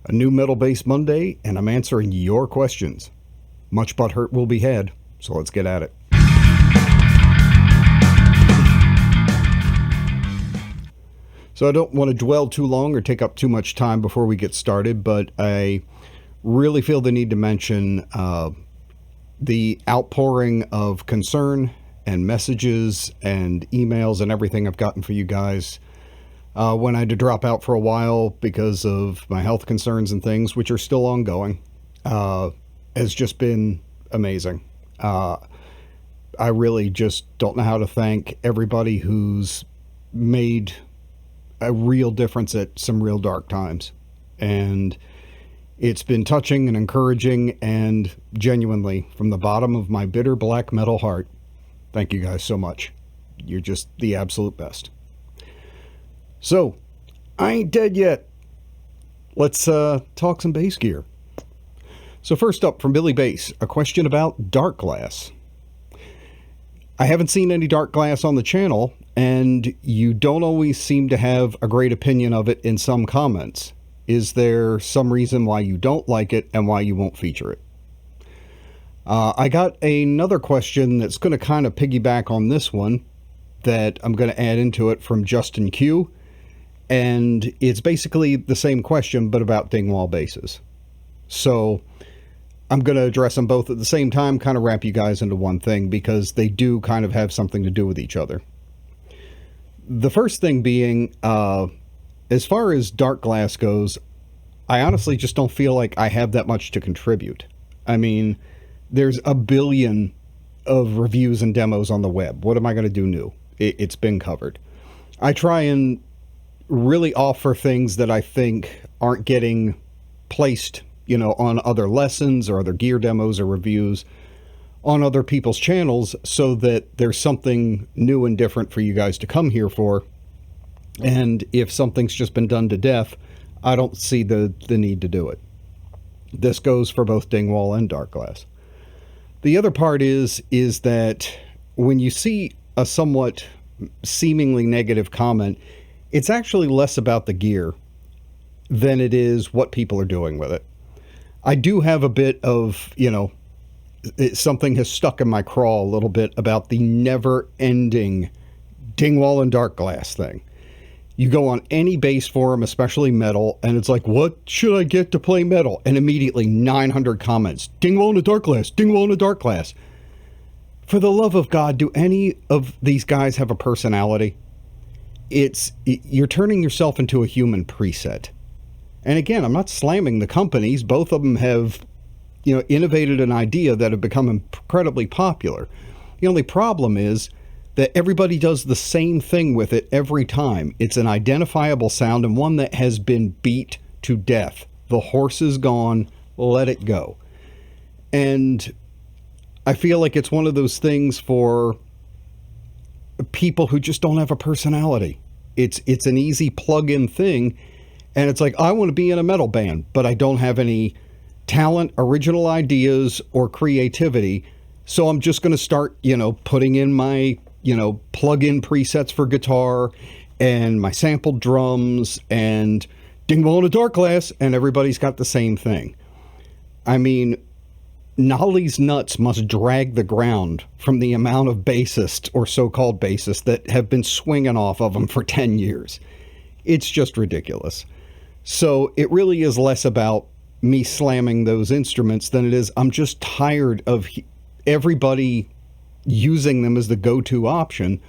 A new Metal Base Monday, and I'm answering your questions. Much butthurt will be had, so let's get at it. So I don't want to dwell too long or take up too much time before we get started, but I really feel the need to mention the outpouring of concern and messages and emails and everything I've gotten for you guys when I had to drop out for a while because of my health concerns and things, which are still ongoing, has just been amazing. I really just don't know how to thank everybody who's made a real difference at some real dark times. And it's been touching and encouraging, and genuinely, from the bottom of my bitter black metal heart, thank you guys so much. You're just the absolute best. So, I ain't dead yet. Let's talk some bass gear. So first up from Billy Bass, a question about Darkglass. I haven't seen any Darkglass on the channel, and you don't always seem to have a great opinion of it in some comments. Is there some reason why you don't like it and why you won't feature it? I got another question that's going to kind of piggyback on this one that I'm going to add into it from Justin Q. And it's basically the same question, but about Dingwall basses. So I'm going to address them both at the same time, kind of wrap you guys into one thing, because they do kind of have something to do with each other. The first thing being, as far as Darkglass goes, I honestly just don't feel like I have that much to contribute. I mean, there's a billion of reviews and demos on the web. What am I going to do new? It's been covered. I try and really offer things that I think aren't getting placed, on other lessons or other gear demos or reviews on other people's channels, so that there's something new and different for you guys to come here for. And if something's just been done to death, I don't see the need to do it. This goes for both Dingwall and Darkglass. The other part is that when you see a somewhat seemingly negative comment, it's actually less about the gear than it is what people are doing with it. I do have a bit of, something has stuck in my craw a little bit about the never-ending Dingwall and Darkglass thing. You go on any bass forum, especially metal, and it's like, what should I get to play metal? And immediately 900 comments. Dingwall and a Darkglass, Dingwall and a Darkglass. For the love of God, do any of these guys have a personality? You're turning yourself into a human preset. And again, I'm not slamming the companies. Both of them have, innovated an idea that have become incredibly popular. The only problem is that everybody does the same thing with it every time. It's an identifiable sound, and one that has been beat to death. The horse is gone, let it go. And I feel like it's one of those things for people who just don't have a personality. It's an easy plug-in thing, and it's like, I want to be in a metal band, but I don't have any talent, original ideas, or creativity, so I'm just going to start, putting in my plug-in presets for guitar and my sampled drums and Dingwall and a Darkglass, and everybody's got the same thing. I mean, Nolly's nuts must drag the ground from the amount of bassists or so-called bassists that have been swinging off of them for 10 years. It's just ridiculous. So it really is less about me slamming those instruments than it is I'm just tired of everybody using them as the go-to option,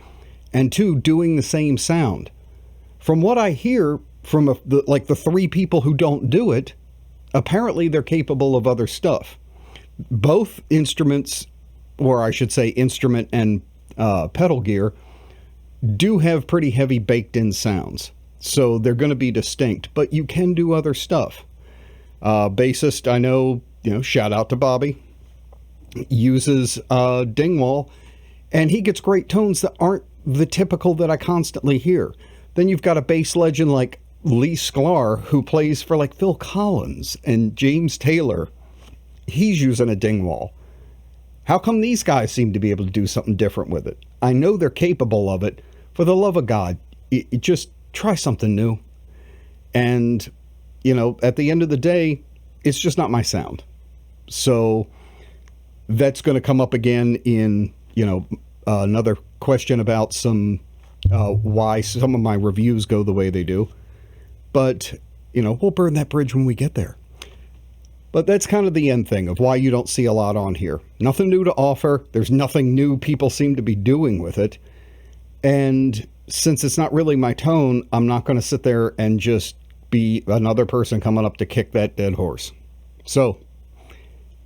and two, doing the same sound. From what I hear from the three people who don't do it, apparently they're capable of other stuff. Both instruments, or I should say instrument and pedal gear, do have pretty heavy baked-in sounds, so they're going to be distinct, but you can do other stuff. Bassist, I know, shout out to Bobby, uses Dingwall, and he gets great tones that aren't the typical that I constantly hear. Then you've got a bass legend like Lee Sklar, who plays for like Phil Collins and James Taylor. He's using a Dingwall. How come these guys seem to be able to do something different with it? I know they're capable of it. For the love of God, just try something new. And at the end of the day, it's just not my sound. So that's going to come up again in, another question about why some of my reviews go the way they do. But, we'll burn that bridge when we get there. But that's kind of the end thing of why you don't see a lot on here. Nothing new to offer. There's nothing new people seem to be doing with it. And since it's not really my tone, I'm not going to sit there and just be another person coming up to kick that dead horse. So,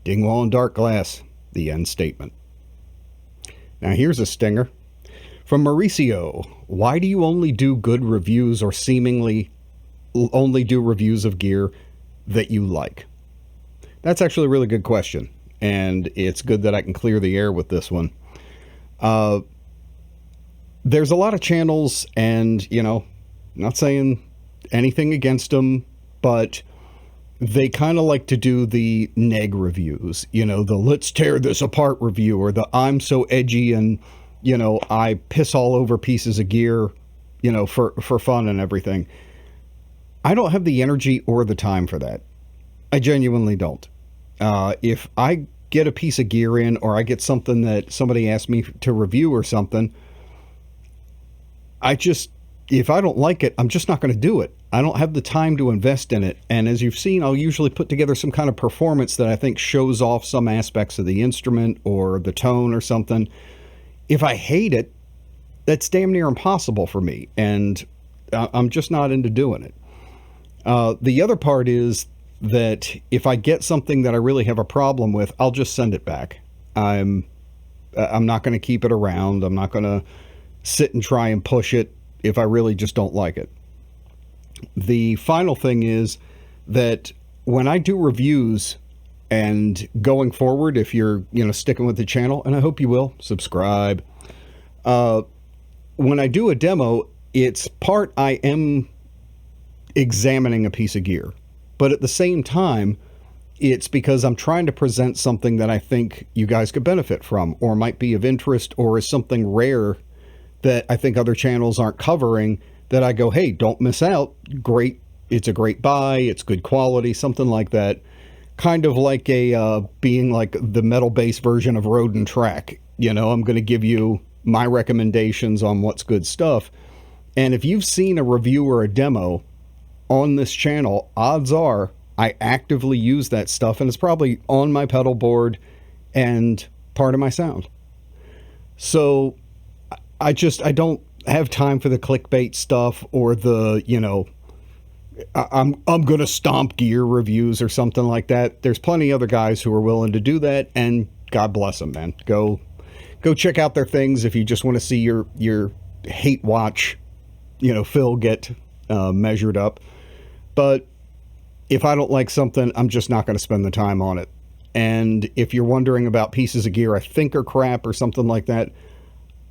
Dingwall and Darkglass, the end statement. Now here's a stinger. From Mauricio, why do you only do good reviews or seemingly only do reviews of gear that you like? That's actually a really good question, and it's good that I can clear the air with this one. There's a lot of channels, and, not saying anything against them, but they kind of like to do the neg reviews, the let's tear this apart review, or the I'm so edgy and, I piss all over pieces of gear, for fun and everything. I don't have the energy or the time for that. I genuinely don't. If I get a piece of gear in, or I get something that somebody asked me to review or something, if I don't like it, I'm just not going to do it. I don't have the time to invest in it. And as you've seen, I'll usually put together some kind of performance that I think shows off some aspects of the instrument or the tone or something. If I hate it, that's damn near impossible for me. And I'm just not into doing it. The other part is that if I get something that I really have a problem with, I'll just send it back. I'm not going to keep it around. I'm not going to sit and try and push it if I really just don't like it. The final thing is that when I do reviews, and going forward, if you're, sticking with the channel, and I hope you will, subscribe. When I do a demo, it's part I am examining a piece of gear. But at the same time, it's because I'm trying to present something that I think you guys could benefit from, or might be of interest, or is something rare that I think other channels aren't covering, that I go, hey, don't miss out. Great. It's a great buy. It's good quality, something like that. Kind of like being like the metal-based version of Road and Track. I'm going to give you my recommendations on what's good stuff. And if you've seen a review or a demo on this channel, odds are I actively use that stuff, and it's probably on my pedal board and part of my sound. So I don't have time for the clickbait stuff, or the, I'm going to stomp gear reviews or something like that. There's plenty of other guys who are willing to do that, and God bless them, man. Go check out their things if you just want to see your hate watch, Phil get measured up. But if I don't like something, I'm just not going to spend the time on it. And if you're wondering about pieces of gear I think are crap or something like that,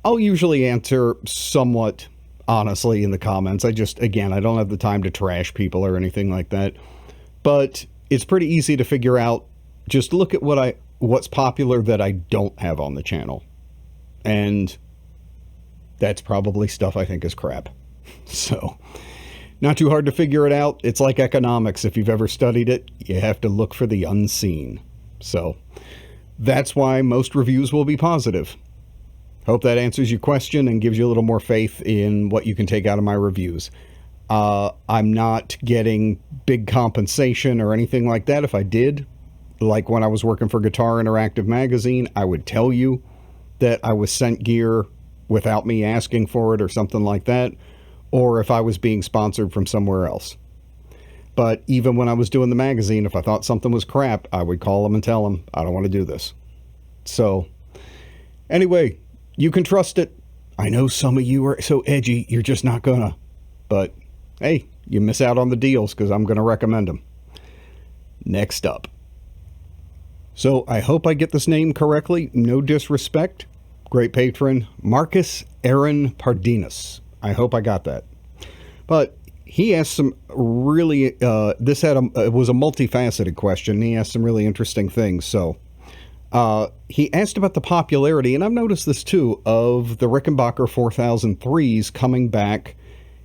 I'll usually answer somewhat honestly in the comments. I don't have the time to trash people or anything like that. But it's pretty easy to figure out. Just look at what's popular that I don't have on the channel. And that's probably stuff I think is crap. So, not too hard to figure it out. It's like economics. If you've ever studied it, you have to look for the unseen. So, that's why most reviews will be positive. Hope that answers your question and gives you a little more faith in what you can take out of my reviews. I'm not getting big compensation or anything like that. If I did, like when I was working for Guitar Interactive Magazine, I would tell you that I was sent gear without me asking for it or something like that, or if I was being sponsored from somewhere else. But even when I was doing the magazine, if I thought something was crap, I would call them and tell them, I don't want to do this. So, anyway, you can trust it. I know some of you are so edgy, you're just not gonna. But, hey, you miss out on the deals because I'm going to recommend them. Next up. So, I hope I get this name correctly. No disrespect. Great patron, Marcus Aaron Pardinas. I hope I got that. But he asked some really, it was a multifaceted question. He asked some really interesting things. So he asked about the popularity, and I've noticed this too, of the Rickenbacker 4003s coming back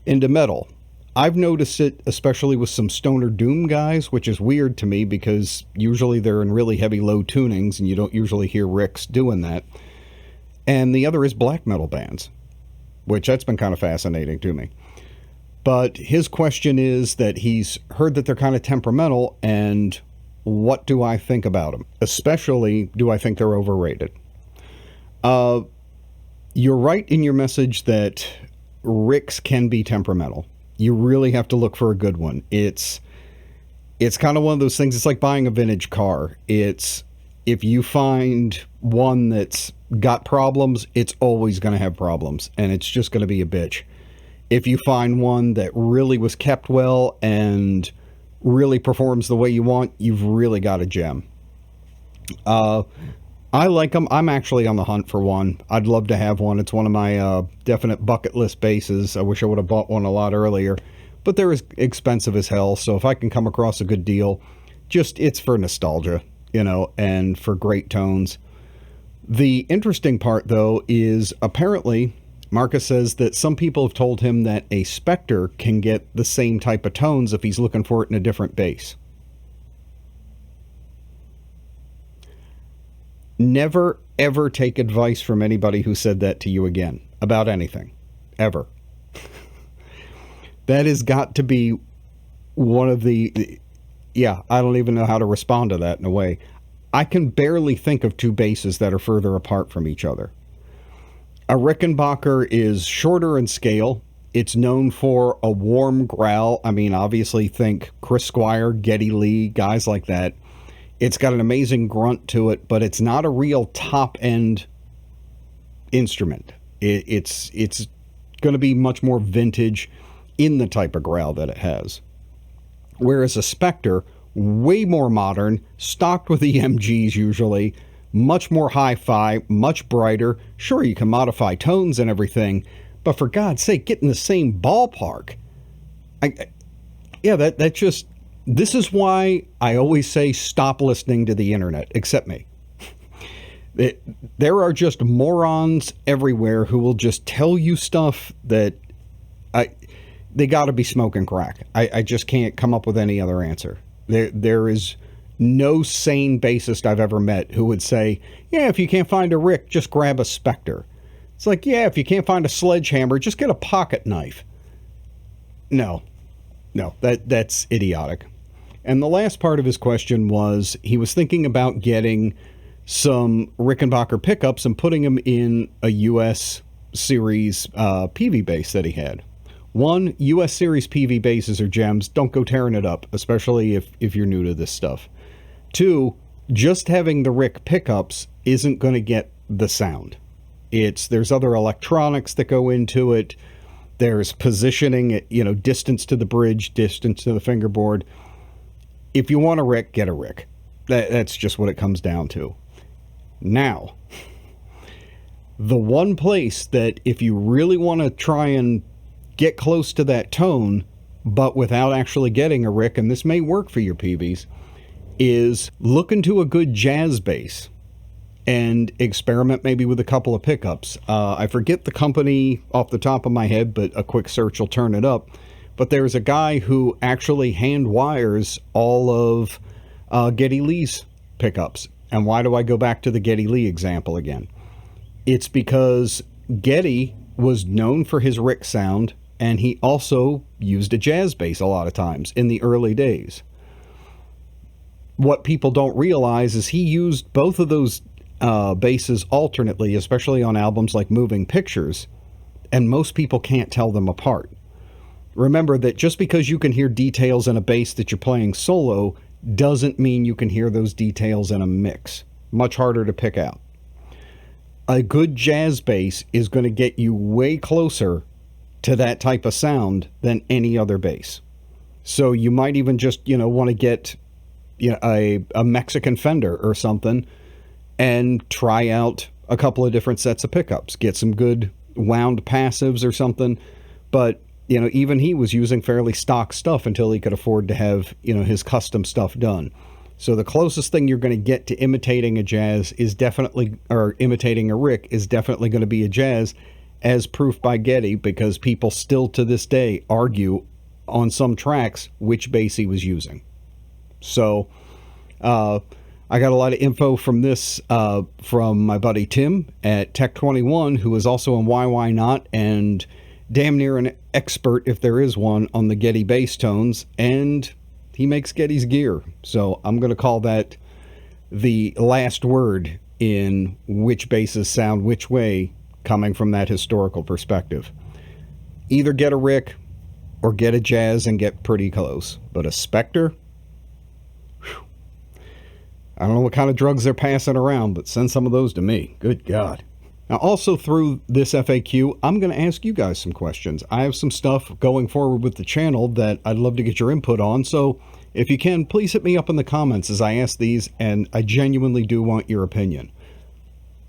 into metal. I've noticed it especially with some stoner doom guys, which is weird to me because usually they're in really heavy low tunings and you don't usually hear Ricks doing that. And the other is black metal bands, which that's been kind of fascinating to me. But his question is that he's heard that they're kind of temperamental, and what do I think about them? Especially, do I think they're overrated? You're right in your message that Ricks can be temperamental. You really have to look for a good one. It's kind of one of those things. It's like buying a vintage car. It's, if you find one that's got problems, it's always going to have problems, and it's just going to be a bitch. If you find one that really was kept well and really performs the way you want, you've really got a gem. I like them. I'm actually on the hunt for one. I'd love to have one. It's one of my definite bucket list bases. I wish I would have bought one a lot earlier, but they're expensive as hell. So if I can come across a good deal, just, it's for nostalgia, you know, and for great tones. The interesting part, though, is apparently Marcus says that some people have told him that a Spectre can get the same type of tones if he's looking for it in a different bass. Never, ever take advice from anybody who said that to you again about anything, ever. That has got to be one of the, yeah, I don't even know how to respond to that in a way. I can barely think of two basses that are further apart from each other. A Rickenbacker is shorter in scale. It's known for a warm growl. I mean, obviously think Chris Squire, Geddy Lee, guys like that. It's got an amazing grunt to it, but it's not a real top-end instrument. It's going to be much more vintage in the type of growl that it has. Whereas a Spectre, way more modern, stocked with EMGs usually, much more hi-fi, much brighter. Sure, you can modify tones and everything, but for God's sake, get in the same ballpark. That just... This is why I always say stop listening to the internet, except me. There are just morons everywhere who will just tell you stuff that they got to be smoking crack. I just can't come up with any other answer. There is no sane bassist I've ever met who would say, yeah, if you can't find a Rick, just grab a Spectre. It's like, yeah, if you can't find a sledgehammer, just get a pocket knife. No, that's idiotic. And the last part of his question was he was thinking about getting some Rickenbacker pickups and putting them in a US series PV bass that he had. One, US series PV basses are gems. Don't go tearing it up, especially if you're new to this stuff. Two, just having the Rick pickups isn't going to get the sound. There's other electronics that go into it. There's positioning, distance to the bridge, distance to the fingerboard. If you want a Rick, get a Rick. That's just what it comes down to. Now, the one place that if you really want to try and get close to that tone, but without actually getting a Rick, and this may work for your PVs, is look into a good jazz bass and experiment maybe with a couple of pickups. I forget the company off the top of my head, but a quick search will turn it up. But there's a guy who actually hand wires all of Geddy Lee's pickups. And why do I go back to the Geddy Lee example again? It's because Geddy was known for his Rick sound, and he also used a jazz bass a lot of times in the early days. What people don't realize is he used both of those basses alternately, especially on albums like Moving Pictures, and most people can't tell them apart. Remember that just because you can hear details in a bass that you're playing solo doesn't mean you can hear those details in a mix. Much harder to pick out. A good jazz bass is going to get you way closer to that type of sound than any other bass. So you might even just, want to get a Mexican Fender or something and try out a couple of different sets of pickups. Get some good wound passives or something. But even he was using fairly stock stuff until he could afford to have, his custom stuff done. So the closest thing you're going to get to imitating a jazz is definitely, or imitating a Rick is definitely going to be a jazz, as proof by Geddy, because people still to this day argue on some tracks which bass he was using. So I got a lot of info from this from my buddy Tim at Tech21, who is also in Why Not, and damn near an expert, if there is one, on the Getty bass tones, and he makes Getty's gear. So I'm going to call that the last word in which basses sound which way, coming from that historical perspective. Either get a Rick or get a Jazz and get pretty close. But a Spectre? Whew. I don't know what kind of drugs they're passing around, but send some of those to me. Good God. Now, also through this FAQ, I'm going to ask you guys some questions. I have some stuff going forward with the channel that I'd love to get your input on, so if you can, please hit me up in the comments as I ask these, and I genuinely do want your opinion.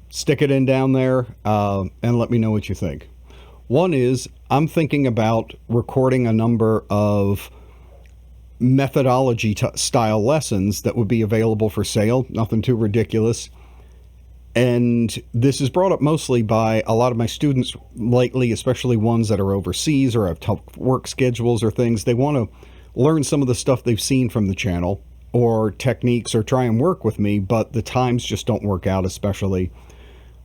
Stick it in down there and let me know what you think. One is, I'm thinking about recording a number of methodology style lessons that would be available for sale, nothing too ridiculous. And this is brought up mostly by a lot of my students lately, especially ones that are overseas or have tough work schedules or things. They want to learn some of the stuff they've seen from the channel or techniques or try and work with me, but the times just don't work out especially.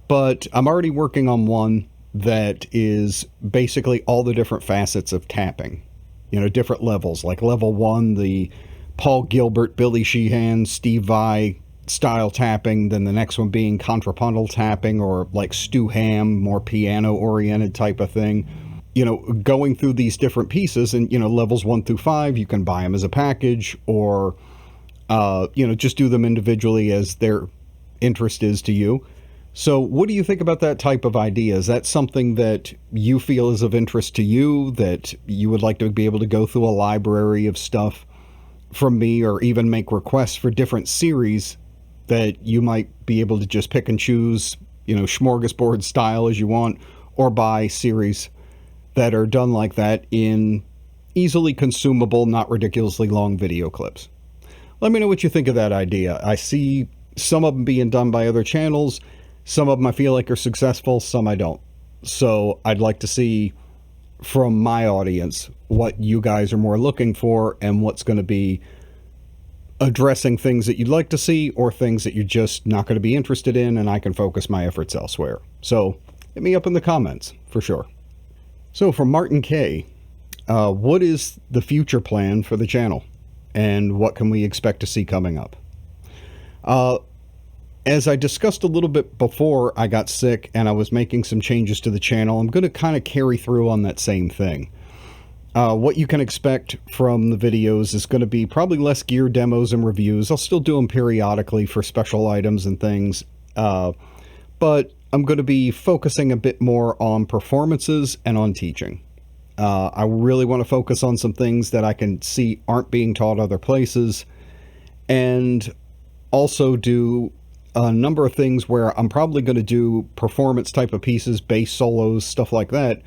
But I'm already working on one that is basically all the different facets of tapping, you know, different levels, like level 1, the Paul Gilbert, Billy Sheehan, Steve Vai style tapping, then the next one being contrapuntal tapping, or like Stu Ham, more piano oriented type of thing. You know, going through these different pieces, and, you know, levels 1 through 5, you can buy them as a package, or, you know, just do them individually as their interest is to you. So what do you think about that type of idea? Is that something that you feel is of interest to you, that you would like to be able to go through a library of stuff from me, or even make requests for different series that you might be able to just pick and choose, you know, smorgasbord style as you want, or buy series that are done like that in easily consumable, not ridiculously long video clips? Let me know what you think of that idea. I see some of them being done by other channels. Some of them I feel like are successful, some I don't. So I'd like to see from my audience what you guys are more looking for, and what's going to be addressing things that you'd like to see, or things that you're just not going to be interested in, and I can focus my efforts elsewhere. So hit me up in the comments for sure. So from Martin K, what is the future plan for the channel, and what can we expect to see coming up? As I discussed a little bit before I got sick and I was making some changes to the channel, I'm going to kind of carry through on that same thing. What you can expect from the videos is going to be probably less gear demos and reviews. I'll still do them periodically for special items and things, but I'm going to be focusing a bit more on performances and on teaching. I really want to focus on some things that I can see aren't being taught other places, and also do a number of things where I'm probably going to do performance type of pieces, bass solos, stuff like that,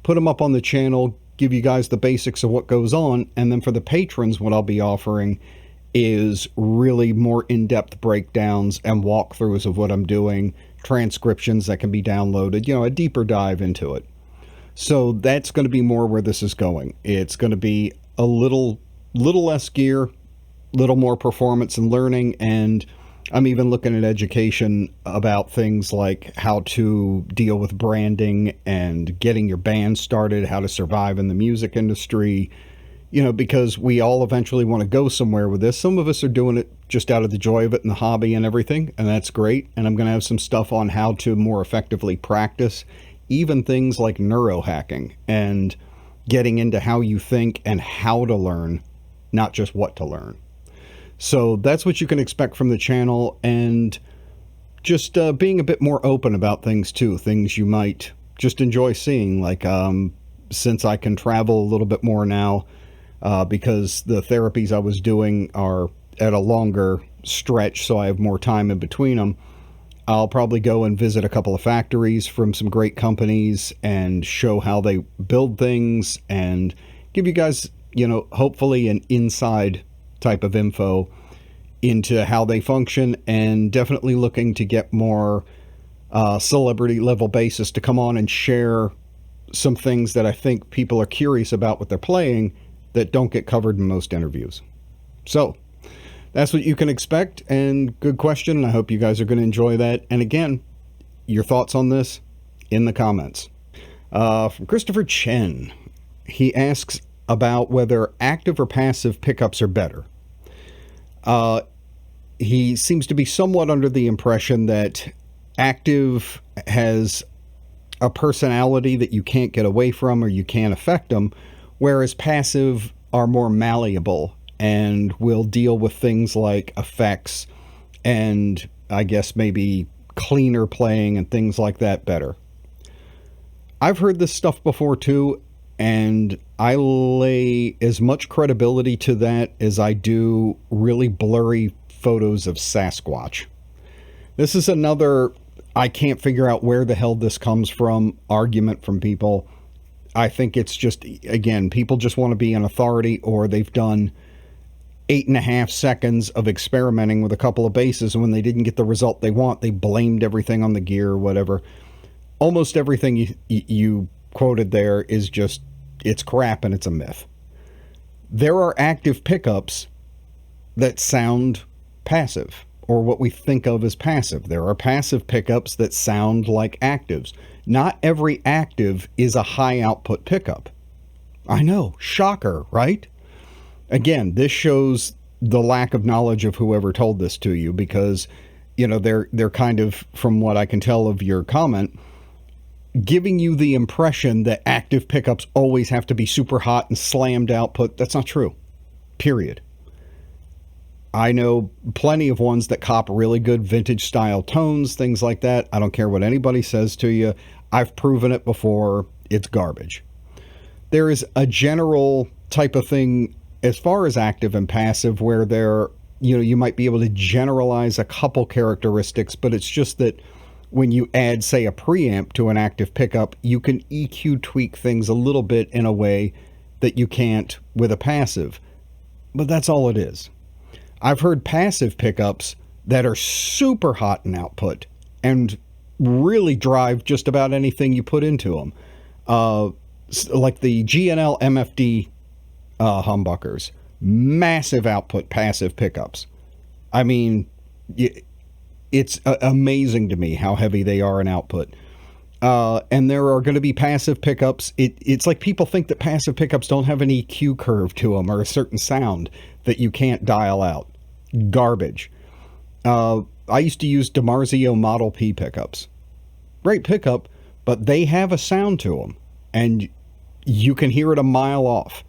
put them up on the channel, give you guys the basics of what goes on, and then for the patrons, what I'll be offering is really more in-depth breakdowns and walkthroughs of what I'm doing, transcriptions that can be downloaded, you know, a deeper dive into it. So that's going to be more where this is going. It's going to be a little less gear, little more performance and learning, and I'm even looking at education about things like how to deal with branding and getting your band started, how to survive in the music industry, you know, because we all eventually want to go somewhere with this. Some of us are doing it just out of the joy of it and the hobby and everything, and that's great. And I'm going to have some stuff on how to more effectively practice, even things like neurohacking and getting into how you think and how to learn, not just what to learn. So that's what you can expect from the channel, and just being a bit more open about things too, things you might just enjoy seeing, like since I can travel a little bit more now, because the therapies I was doing are at a longer stretch, so I have more time in between them. I'll probably go and visit a couple of factories from some great companies and show how they build things, and give you guys, you know, hopefully an inside type of info into how they function, and definitely looking to get more celebrity level bassists to come on and share some things that I think people are curious about what they're playing, that don't get covered in most interviews. So that's what you can expect, and good question. I hope you guys are going to enjoy that. And again, your thoughts on this in the comments. From Christopher Chen, he asks about whether active or passive pickups are better. He seems to be somewhat under the impression that active has a personality that you can't get away from or you can't affect them, whereas passive are more malleable and will deal with things like effects and I guess maybe cleaner playing and things like that better. I've heard this stuff before too, and I lay as much credibility to that as I do really blurry photos of Sasquatch. This is another I can't figure out where the hell this comes from argument from people. I think it's just, again, people just want to be an authority, or they've done 8.5 seconds of experimenting with a couple of bases, and when they didn't get the result they want, they blamed everything on the gear or whatever. Almost everything you quoted there is just, it's crap and it's a myth. There are active pickups that sound passive, or what we think of as passive. There are passive pickups that sound like actives. Not every active is a high output pickup. I know, shocker, right? Again, this shows the lack of knowledge of whoever told this to you, because, you know, they're kind of, from what I can tell of your comment, giving you the impression that active pickups always have to be super hot and slammed output. That's not true. Period. I know plenty of ones that cop really good vintage style tones, things like that. I don't care what anybody says to you. I've proven it before. It's garbage. There is a general type of thing as far as active and passive where you might be able to generalize a couple characteristics, but it's just that when you add, say, a preamp to an active pickup, you can EQ tweak things a little bit in a way that you can't with a passive. But that's all it is. I've heard passive pickups that are super hot in output and really drive just about anything you put into them. Like the GNL MFD humbuckers. Massive output passive pickups. I mean, it's amazing to me how heavy they are in output. And there are going to be passive pickups. It's like people think that passive pickups don't have an EQ curve to them or a certain sound that you can't dial out. Garbage. I used to use DiMarzio Model P pickups. Great pickup, but they have a sound to them, and you can hear it a mile off.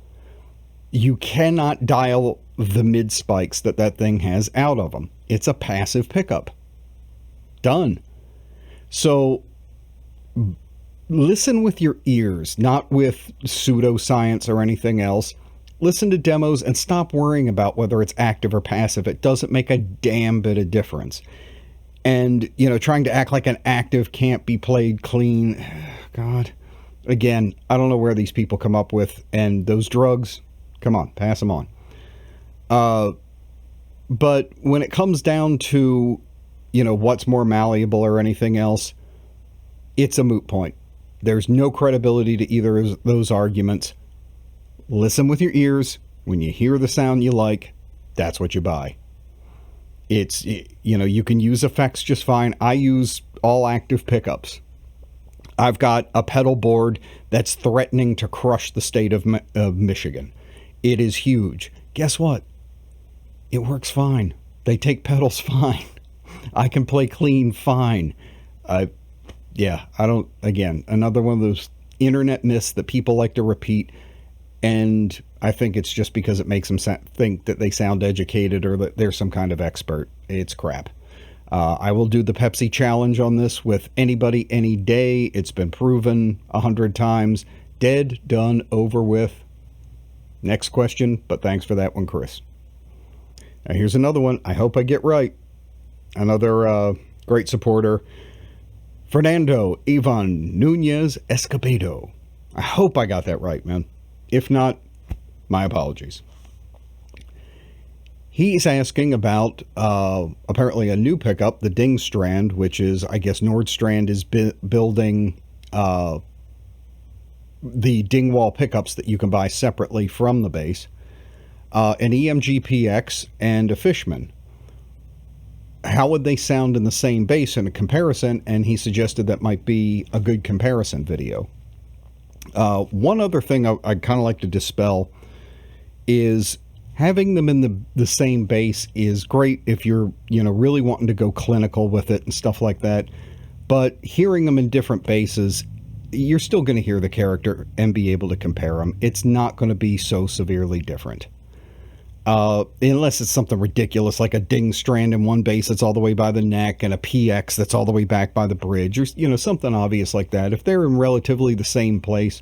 You cannot dial the mid spikes that thing has out of them. It's a passive pickup. Done. So listen with your ears, not with pseudoscience or anything else. Listen to demos and stop worrying about whether it's active or passive. It doesn't make a damn bit of difference. And, trying to act like an active can't be played clean. God. Again, I don't know where these people come up with. And those drugs, come on, pass them on. But when it comes down to, what's more malleable or anything else, it's a moot point. There's no credibility to either of those arguments. Listen with your ears. When you hear the sound you like, that's what you buy. You can use effects just fine. I use all active pickups. I've got a pedal board that's threatening to crush the state of Michigan. It is huge. Guess what? It works fine. They take pedals fine. I can play clean fine. Again, another one of those internet myths that people like to repeat. And I think it's just because it makes them think that they sound educated or that they're some kind of expert. It's crap. I will do the Pepsi challenge on this with anybody, any day. It's been proven 100 times. Dead, done, over with. Next question, but thanks for that one, Chris. Now here's another one. I hope I get right. Another great supporter. Fernando Ivan Nunez Escobedo. I hope I got that right, man. If not, my apologies. He's asking about apparently a new pickup, the Dingstrand, which is, I guess, Nordstrand is building the Dingwall pickups that you can buy separately from the bass, an EMG PX, and a Fishman. How would they sound in the same bass in a comparison? And he suggested that might be a good comparison video. One other thing I'd kind of like to dispel is having them in the same bass is great if you're, really wanting to go clinical with it and stuff like that. But hearing them in different basses, you're still going to hear the character and be able to compare them. It's not going to be so severely different. Unless it's something ridiculous like a Dingstrand in one bass that's all the way by the neck and a PX that's all the way back by the bridge, or something obvious like that. If they're in relatively the same place,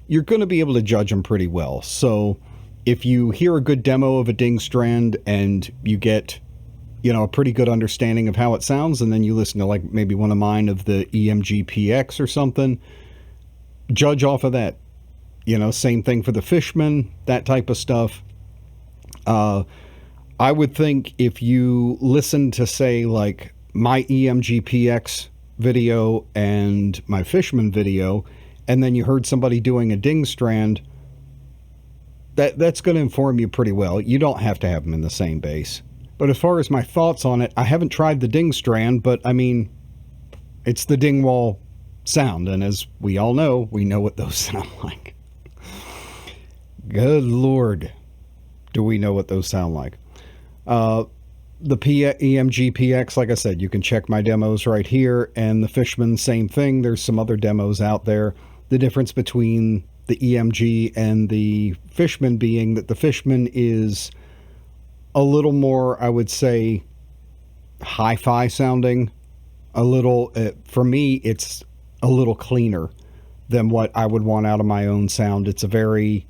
you're going to be able to judge them pretty well. So if you hear a good demo of a Dingstrand and you get a pretty good understanding of how it sounds, and then you listen to like maybe one of mine of the EMG PX or something, judge off of that. Same thing for the Fishman, that type of stuff. I would think if you listen to, say, like my EMG PX video and my Fishman video, and then you heard somebody doing a Dingstrand, that's going to inform you pretty well. You don't have to have them in the same bass. But as far as my thoughts on it, I haven't tried the Dingstrand, but I mean, it's the Dingwall sound, and as we all know, we know what those sound like. Good Lord, do we know what those sound like. The EMG PX, like I said, you can check my demos right here, and the Fishman, same thing. There's some other demos out there. The difference between the EMG and the Fishman being that the Fishman is a little more, I would say, hi-fi sounding. A little, for me, it's a little cleaner than what I would want out of my own sound. It's a very,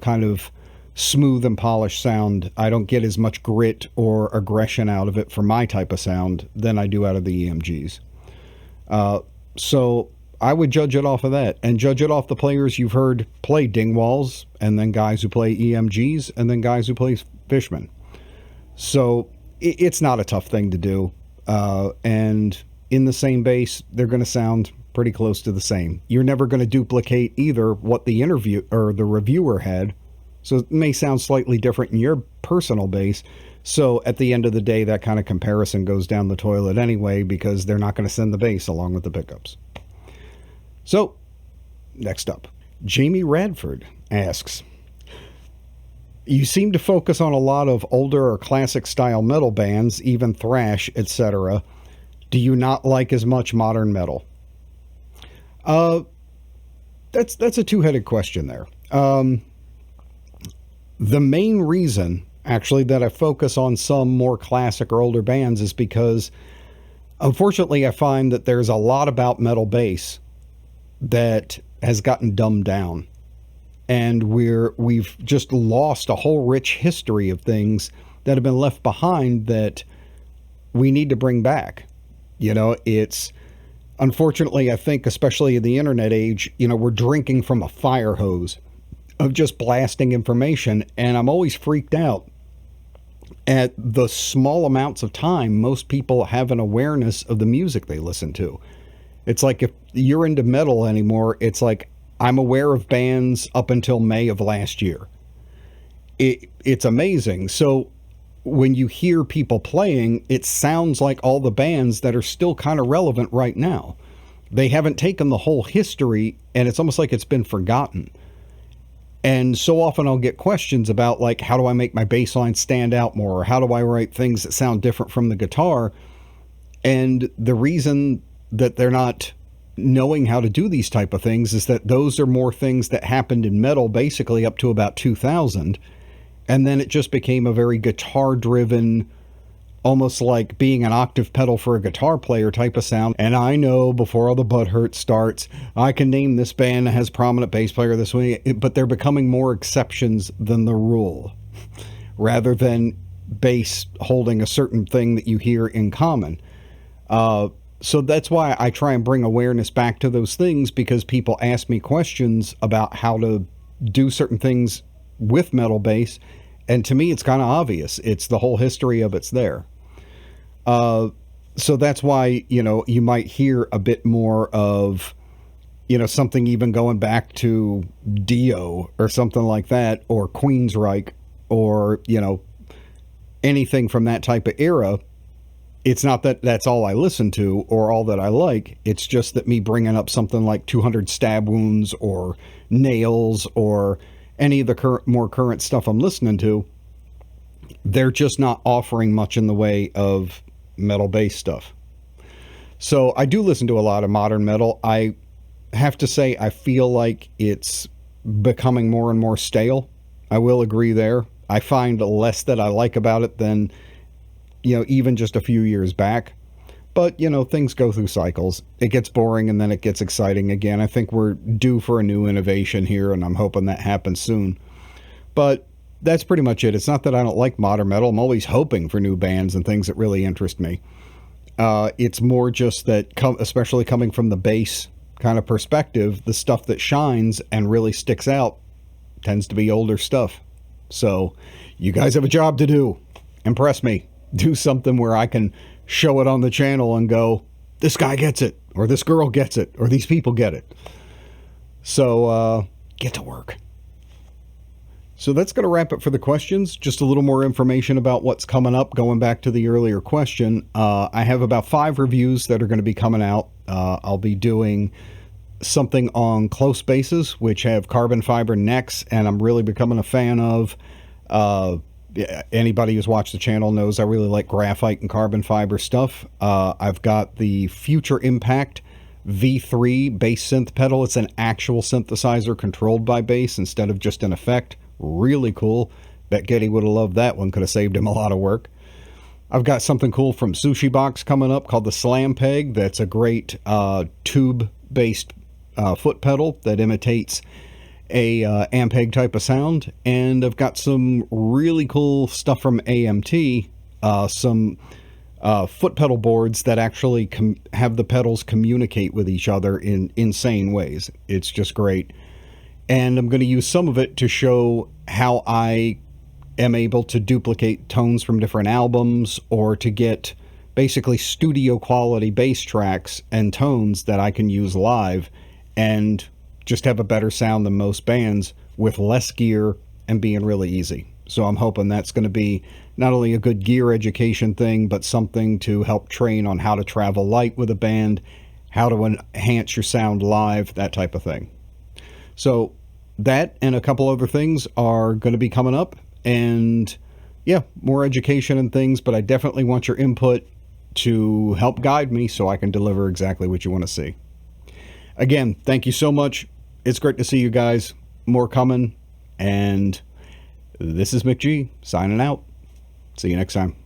kind of smooth and polished sound. I don't get as much grit or aggression out of it for my type of sound than I do out of the EMGs. So I would judge it off of that, and judge it off the players you've heard play Dingwalls, and then guys who play EMGs, and then guys who play Fishman. So it's not a tough thing to do. And in the same bass, they're going to sound pretty close to the same. You're never going to duplicate either what the interview or the reviewer had. So it may sound slightly different in your personal bass. So at the end of the day, that kind of comparison goes down the toilet anyway, because they're not going to send the bass along with the pickups. So next up, Jamie Radford asks, you seem to focus on a lot of older or classic style metal bands, even thrash, etc. Do you not like as much modern metal? That's a two-headed question there. The main reason, actually, that I focus on some more classic or older bands is because, unfortunately, I find that there's a lot about metal bass that has gotten dumbed down. And we've just lost a whole rich history of things that have been left behind that we need to bring back. It's, unfortunately, I think, especially in the internet age, we're drinking from a fire hose of just blasting information. And I'm always freaked out at the small amounts of time most people have an awareness of the music they listen to. It's like if you're into metal anymore, it's like, I'm aware of bands up until May of last year. It's amazing. So when you hear people playing, it sounds like all the bands that are still kind of relevant right now. They haven't taken the whole history, and it's almost like it's been forgotten. And so often I'll get questions about, like, how do I make my bass line stand out more? Or how do I write things that sound different from the guitar? And the reason that they're not knowing how to do these type of things is that those are more things that happened in metal basically up to about 2000, and then it just became a very guitar driven, almost like being an octave pedal for a guitar player type of sound. And I know, before all the butthurt starts, I can name this band that has prominent bass player this way, but they're becoming more exceptions than the rule, rather than bass holding a certain thing that you hear in common. So that's why I try and bring awareness back to those things, because people ask me questions about how to do certain things with metal bass. And to me, it's kind of obvious. It's the whole history of it's there. So that's why, you might hear a bit more of something even going back to Dio or something like that, or Queensryche, or, anything from that type of era. It's not that that's all I listen to or all that I like. It's just that me bringing up something like 200 Stab Wounds or Nails or any of the more current stuff I'm listening to, they're just not offering much in the way of metal-based stuff. So I do listen to a lot of modern metal. I have to say I feel like it's becoming more and more stale. I will agree there. I find less that I like about it than, even just a few years back. But, things go through cycles. It gets boring and then it gets exciting again. I think we're due for a new innovation here, and I'm hoping that happens soon. But that's pretty much it. It's not that I don't like modern metal. I'm always hoping for new bands and things that really interest me. It's more just that, especially coming from the bass kind of perspective, the stuff that shines and really sticks out tends to be older stuff. So you guys have a job to do. Impress me. Do something where I can show it on the channel and go, this guy gets it, or this girl gets it, or these people get it. So get to work. So that's going to wrap it for the questions. Just a little more information about what's coming up. Going back to the earlier question, I have about 5 reviews that are going to be coming out. I'll be doing something on close bases, which have carbon fiber necks, and I'm really becoming a fan of. Anybody who's watched the channel knows I really like graphite and carbon fiber stuff. I've got the Future Impact V3 bass synth pedal. It's an actual synthesizer controlled by bass instead of just an effect. Really cool. Bet Getty would have loved that one. Could have saved him a lot of work. I've got something cool from Sushi Box coming up called the Slam Peg. That's a great tube-based foot pedal that imitates a Ampeg type of sound. And I've got some really cool stuff from AMT, some foot pedal boards that actually have the pedals communicate with each other in insane ways. It's just great. And I'm going to use some of it to show how I am able to duplicate tones from different albums, or to get basically studio quality bass tracks and tones that I can use live and just have a better sound than most bands with less gear and being really easy. So I'm hoping that's going to be not only a good gear education thing, but something to help train on how to travel light with a band, how to enhance your sound live, that type of thing. So that and a couple other things are going to be coming up, and yeah, more education and things, but I definitely want your input to help guide me so I can deliver exactly what you want to see. Again, thank you so much. It's great to see you guys. More coming. And this is McG signing out. See you next time.